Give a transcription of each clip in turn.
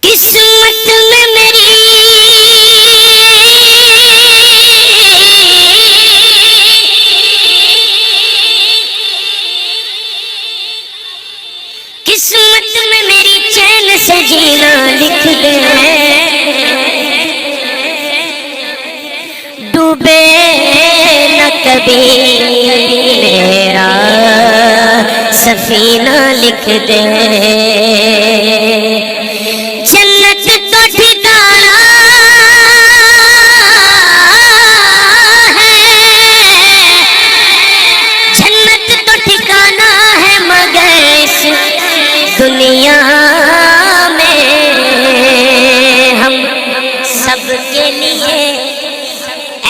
قسمت میں میری قسمت میں میری چین سے جینا لکھ دے، ڈوبے نہ کبھی میرا سفینہ لکھ دے، جنت تو ٹھکانا ہے، جنت تو ٹھکانا ہے مگر اس دنیا میں ہم سب کے لیے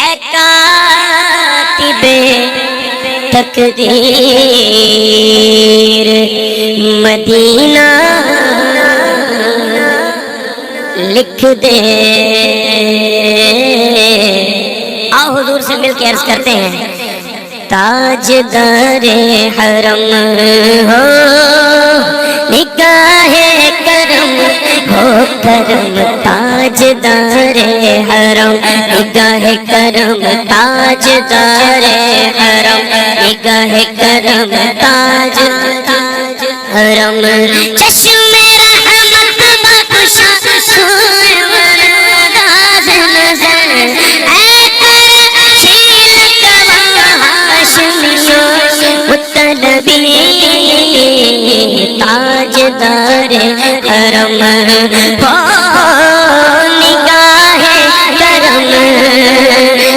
اے کاتب تقدیر مدینہ لکھ دے۔ آؤ حضور سے مل کے عرض کرتے ہیں، تاجدار حرم ہو نگاہ کرم ہو کرم، تاجدار حرم نگاہ کرم، تاجدار حرم نگاہ کرم، تاج حرم، چشم رحمت بخشا سوئے ورداز نظر، اے ترسیل ہاشمیوں مطلبی، تاجدار حرم ہو نگاہ کرم،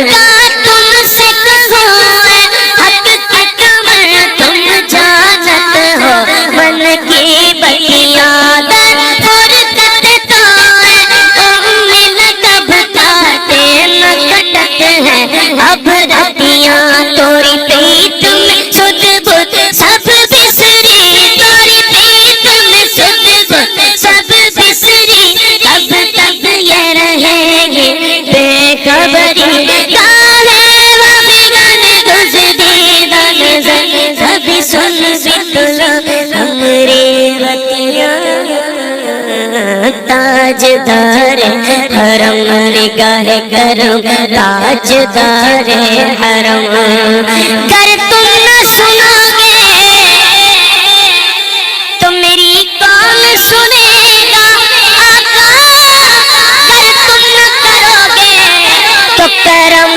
کا تم سے کہوں حق کی کمر، تم جانت ہو من کی بنیادر فرقت تو ہے، تم نہ کب کاٹے نہ کٹت ہے اب رتیاں، توری پریت میں سدھ بدھ سب بسری، توری پریت میں سدھ بدھ سب بسری، تب تک یہ رہیں گے بے خبری، کالے وفگن گزدیدہ نظر، کبھی سن بتلا ہمری رتیاں، تاجدار حرم نگاہ کرم، تاجدار حرم، گر تم نہ سنو گے تو میری کون سنے گا آقا، گر تم نہ کرو گے تو کرم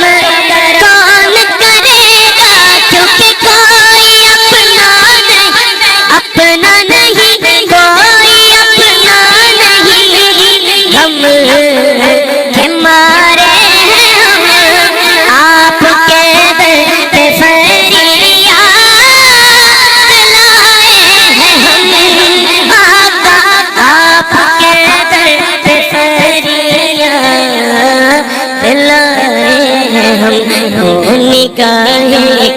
کون کرے گا، کیونکہ کوئی اپنا نہیں، اپنا نہیں کوئی اپنا نہیں، ہم کے مارے ہم آپ کے در پہ فریاد لائے ہیں، ہم آقا آپ کے در پہ فریاد لائے ہیں ہم، ہو نگاہ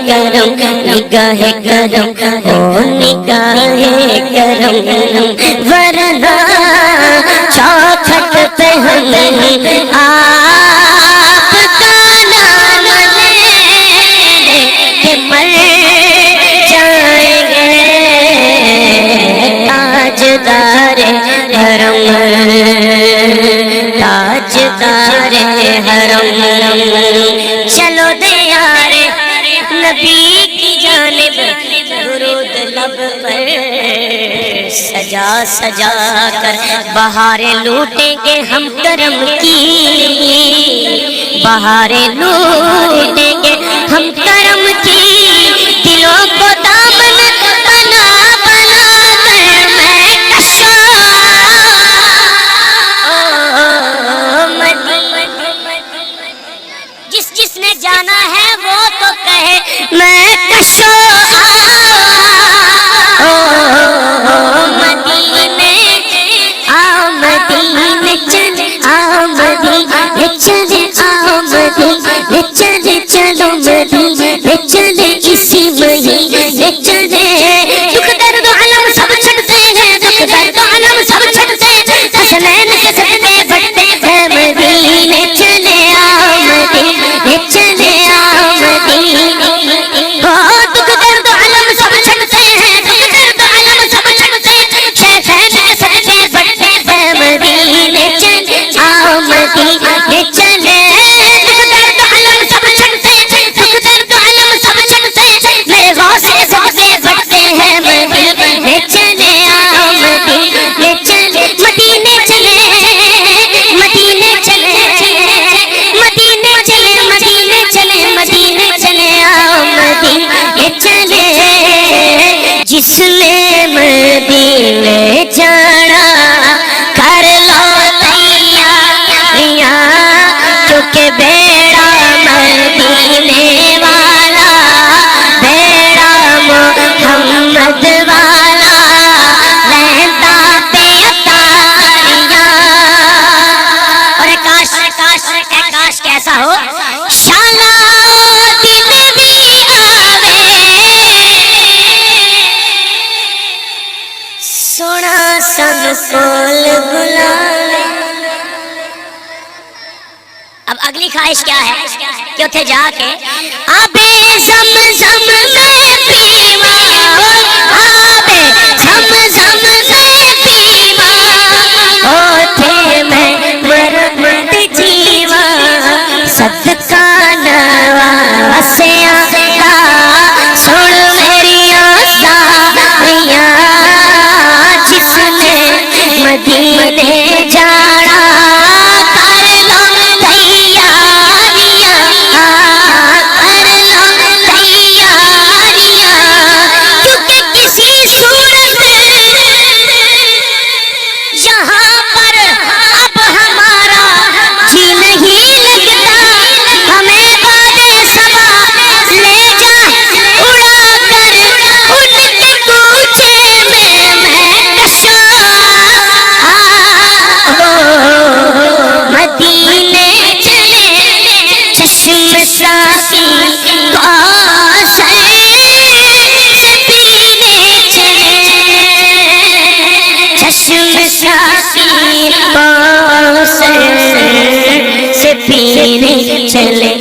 کرم نگاہ کرم، ہو نگاہ کرم، ورنہ چوکھٹ پہ ہم آپ کا نام لیں کہ مر جائیں گے، تاجدار حرم تاجدار حرم، چلو دیار نبی کی جانب درود لب پر سجا سجا کر بہاریں لوٹیں گے ہم کرم کی، بہاریں لوٹیں گے ہم کرم کی، دلوں کو دامن بنا بنا کر میں کشا جس نے جانا ہے وہ تو کہے میں کشا چلو مدینے چلے اسی مہینے اگلی خواہش کیا ہے کہ اتنے جا کے آبے زمزم میں پیوا، آبے زمزم میں پیوا، اوتھے میں مرمت جیوا، صدقہ نواسیاں دا سن میریاں ساریاں، جس نے مدینے جانا کر لو تیاریاں، کر لو تیاریاں، کیونکہ کسی صورت یہاں پر اب ہمارا جی نہیں لگتا، ہمیں بادے صبا لے جا اڑا کر ان کے کوچے میں کشا، مدینے چلے چشم ساقی کوثر سے پینے چلے، چشم ساقی کوثر سے پینے چلے،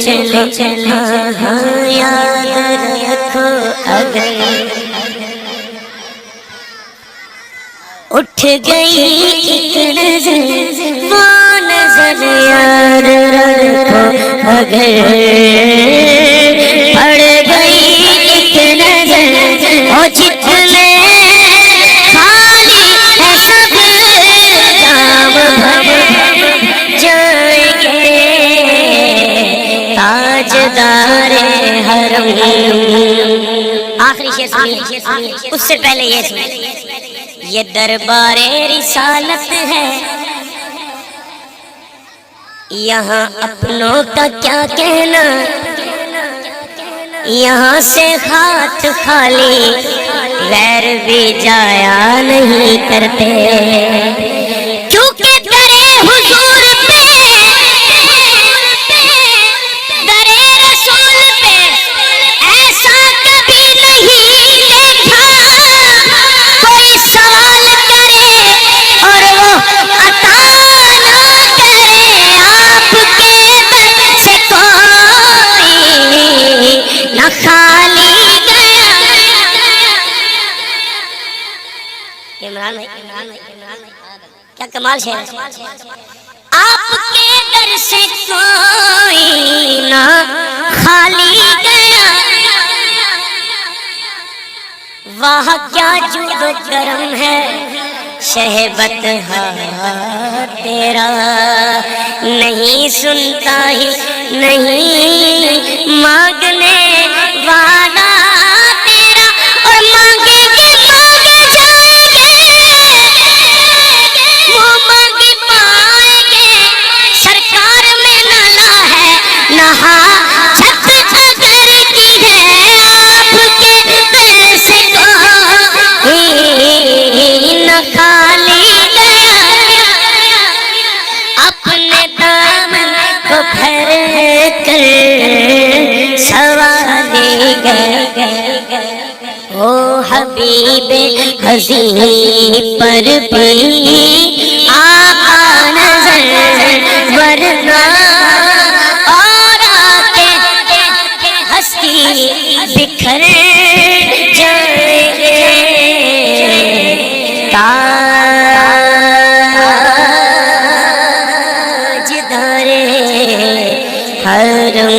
ہاں یاد رکھو اگر اٹھ گئی ایک نظر وہ نظر یاد رکھو اگر پڑ گئی ایک نظر وہ جتنے خالی ہے سب جام بھر جائیں گے تاجدار حرم۔ آخری شعر سنیے، اس سے پہلے یہ سنیے، یہ دربار رسالت ہے، یہاں اپنوں کا کیا کہنا، یہاں سے ہاتھ خالی غیر بھی جایا نہیں کرتے، کیونکہ درے حضور پہ، درے رسول پہ ایسا کبھی نہیں دیکھا، کوئی سوال کرے اور وہ عطا نہ کرے، آپ کے در سے کوئی نہ خالی گیا۔ عمران بھائی کیا کمال ہے، آپ کے در سے کوئی نہ خالی گیا، واہ کیا جود و کرم ہے شہبت تیرا، نہیں سنتا ہی نہیں مانگنے والا تیرا، اور مانگیں گے مانگے جائیں گے، وہ مانگی پائیں گے، سرکار میں نالا ہے نہا چھت اگر کی ہے، آپ کے در سے کوئی نہ خالی گیا، اپنے دامن کو بھر کر سواری گئے، او حبیب حضیں پر بھی آقا نظر ورنہ اور آتے ہستی بکھر جائیں گے، تاجدار حرم۔